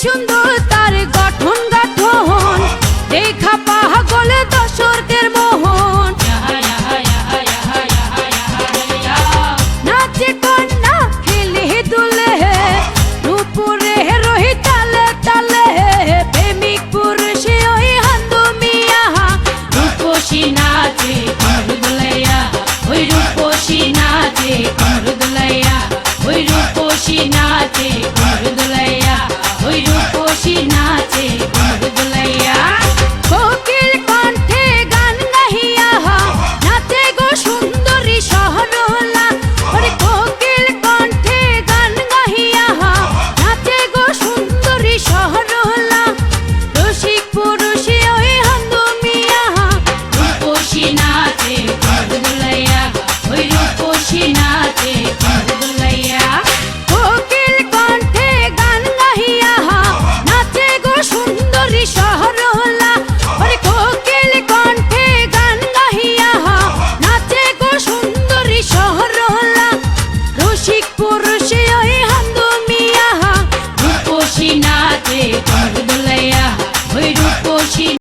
সুন্দর তার গঠন গাঠন, দেখা পাগল দর্শকের মোহন। নাচে কন্যা খেলে দুলে, রূপুরে রহি তালে তালে, প্রেমিক পুরুষে ওই হান্দু মিয়া। রূপসী নাচে কমর দুলাইয়া, ওই রূপসী নাচে কমর দুলাইয়া, ওই রূপসী নাচে।